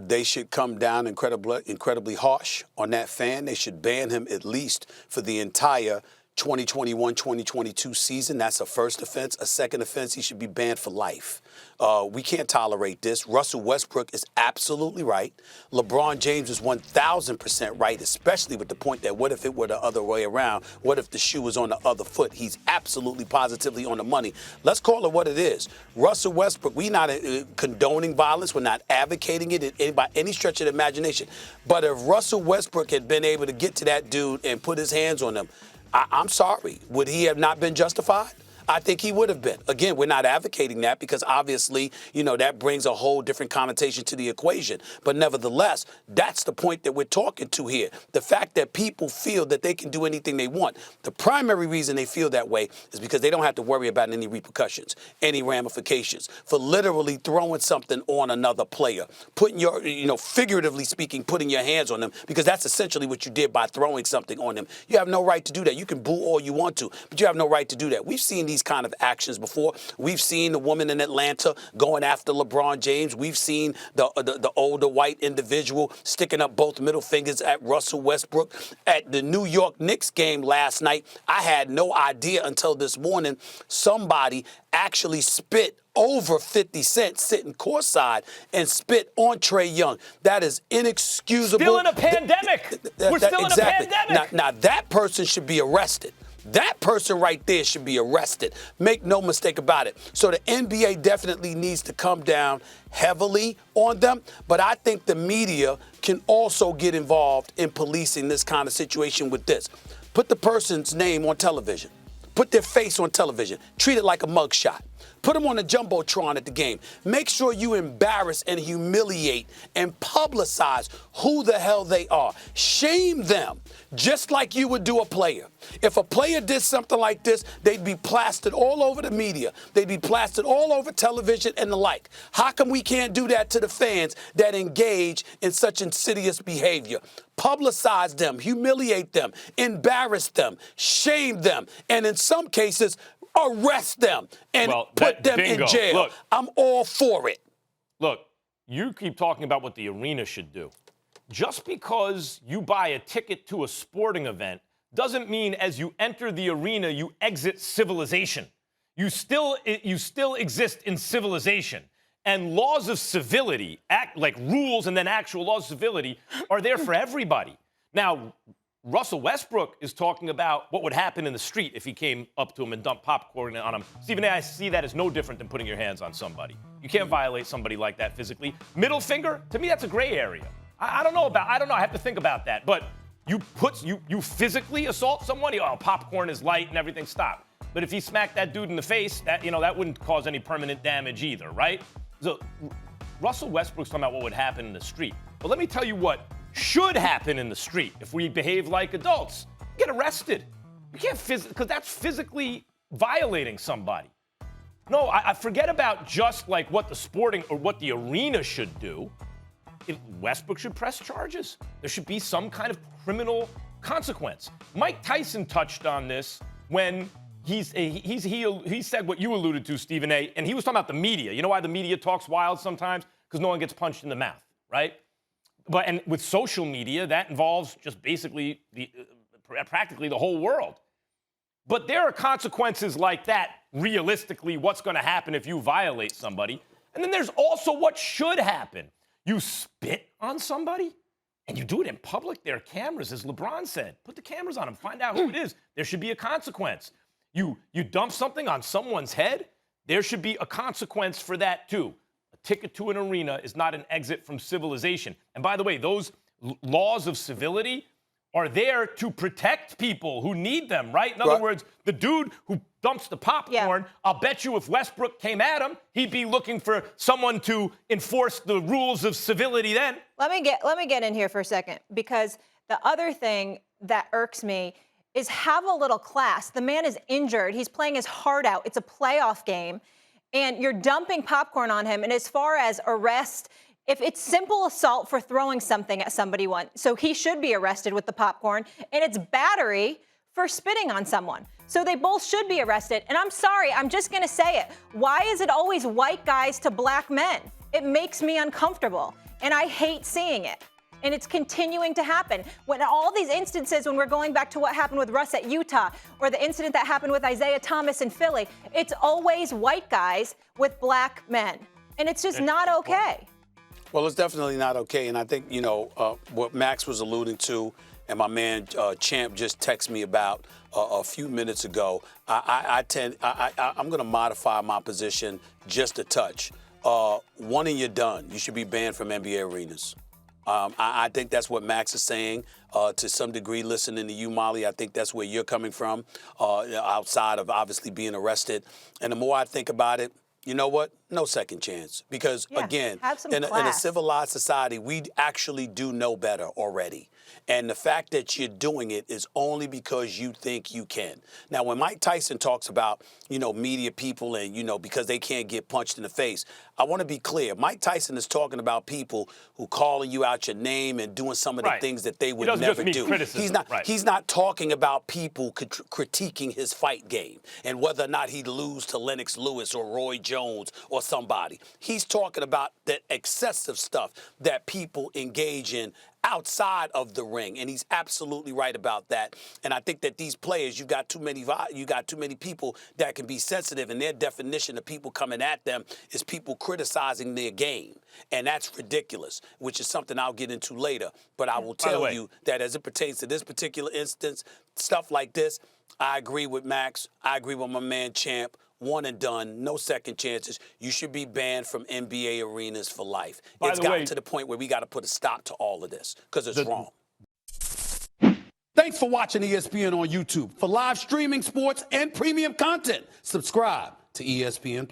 they should come down incredibly harsh on that fan. They should ban him at least for the entire 2021-2022 season. That's a first offense. A second offense, he should be banned for life. We can't tolerate this. Russell Westbrook is absolutely right. LeBron James is 1,000% right, especially with the point that what if it were the other way around? What if the shoe was on the other foot? He's absolutely positively on the money. Let's call it what it is. Russell Westbrook, we're not condoning violence. We're not advocating it by any stretch of the imagination. But if Russell Westbrook had been able to get to that dude and put his hands on him, I'm sorry. Would he have not been justified? I think he would have been. Again, we're not advocating that because obviously, that brings a whole different connotation to the equation. But nevertheless, that's the point that we're talking to here. The fact that people feel that they can do anything they want. The primary reason they feel that way is because they don't have to worry about any repercussions, any ramifications for literally throwing something on another player, putting your, figuratively speaking, putting your hands on them, because that's essentially what you did by throwing something on them. You have no right to do that. You can boo all you want to, but you have no right to do that. We've seen these kind of actions before. We've seen the woman in Atlanta going after LeBron James. We've seen the older white individual sticking up both middle fingers at Russell Westbrook. At the New York Knicks game last night, I had no idea until this morning somebody actually spit over 50 Cent sitting courtside and spit on Trae Young. That is inexcusable. Still in a pandemic. We're still in a pandemic. Now that person should be arrested. That person right there should be arrested. Make no mistake about it. So the NBA definitely needs to come down heavily on them. But I think the media can also get involved in policing this kind of situation with this. Put the person's name on television. Put their face on television. Treat it like a mugshot. Put them on a jumbotron at the game. Make sure you embarrass and humiliate and publicize who the hell they are. Shame them, just like you would do a player. If a player did something like this, they'd be plastered all over the media. They'd be plastered all over television and the like. How come we can't do that to the fans that engage in such insidious behavior? Publicize them, humiliate them, embarrass them, shame them, and in some cases, arrest them and put them in jail. Look, I'm all for it. Look, you keep talking about what the arena should do. Just because you buy a ticket to a sporting event doesn't mean as you enter the arena, you exit civilization. You still exist in civilization. And laws of civility, like rules and then actual laws of civility, are there for everybody. Now, Russell Westbrook is talking about what would happen in the street if he came up to him and dumped popcorn on him. Stephen A., I see that as no different than putting your hands on somebody. You can't violate somebody like that physically. Middle finger, to me, that's a gray area. I don't know. I have to think about that. But you physically assault somebody, popcorn is light and everything, stop. But if he smacked that dude in the face, that wouldn't cause any permanent damage either, right? So Russell Westbrook's talking about what would happen in the street. But let me tell you what should happen in the street if we behave like adults. Get arrested. You can't because that's physically violating somebody. No, I forget about just like what the sporting or what the arena should do. Westbrook should press charges. There should be some kind of criminal consequence. Mike Tyson touched on this when he said what you alluded to, Stephen A., and he was talking about the media. You know why the media talks wild sometimes? Because no one gets punched in the mouth, right? And with social media, that involves just basically practically the whole world. But there are consequences like that, realistically, what's going to happen if you violate somebody. And then there's also what should happen. You spit on somebody, and you do it in public. There are cameras, as LeBron said. Put the cameras on them. Find out who it is. There should be a consequence. You dump something on someone's head, there should be a consequence for that, too. Ticket to an arena is not an exit from civilization. And by the way, those laws of civility are there to protect people who need them, right? In other words, the dude who dumps the popcorn, I'll bet you if Westbrook came at him, he'd be looking for someone to enforce the rules of civility then. Let me get in here for a second, because the other thing that irks me is have a little class. The man is injured. He's playing his heart out. It's a playoff game. And you're dumping popcorn on him. And as far as arrest, if it's simple assault for throwing something at somebody once, so he should be arrested with the popcorn, and it's battery for spitting on someone. So they both should be arrested. And I'm sorry, I'm just going to say it. Why is it always white guys to black men? It makes me uncomfortable. And I hate seeing it. And it's continuing to happen. When all these instances, when we're going back to what happened with Russ at Utah, or the incident that happened with Isaiah Thomas in Philly, it's always white guys with black men. And it's just not okay. Well, it's definitely not okay. And I think, what Max was alluding to, and my man Champ just texted me about a few minutes ago, I'm going to modify my position just a touch. One and you're done. You should be banned from NBA arenas. I think that's what Max is saying to some degree. Listening to you, Molly, I think that's where you're coming from, outside of obviously being arrested. And the more I think about it, you know what? No second chance. Because, again, in a civilized society, we actually do know better already. And the fact that you're doing it is only because you think you can. Now, when Mike Tyson talks about, media people and, because they can't get punched in the face, I want to be clear. Mike Tyson is talking about people who calling you out your name and doing some of the things that they would never do. He's not talking about people critiquing his fight game and whether or not he'd lose to Lennox Lewis or Roy Jones or somebody. He's talking about the excessive stuff that people engage in outside of the ring, and he's absolutely right about that. And I think that these players, you got too many people that can be sensitive, and their definition of people coming at them is people criticizing their game, and that's ridiculous, which is something I'll get into later. But I will tell you that as it pertains to this particular instance, stuff like this, I agree with Max. I agree with my man Champ. One and done, no second chances. You should be banned from NBA arenas for life. It's gotten to the point where we got to put a stop to all of this because it's wrong. Thanks for watching ESPN on YouTube. For live streaming, sports, and premium content, subscribe to ESPN+.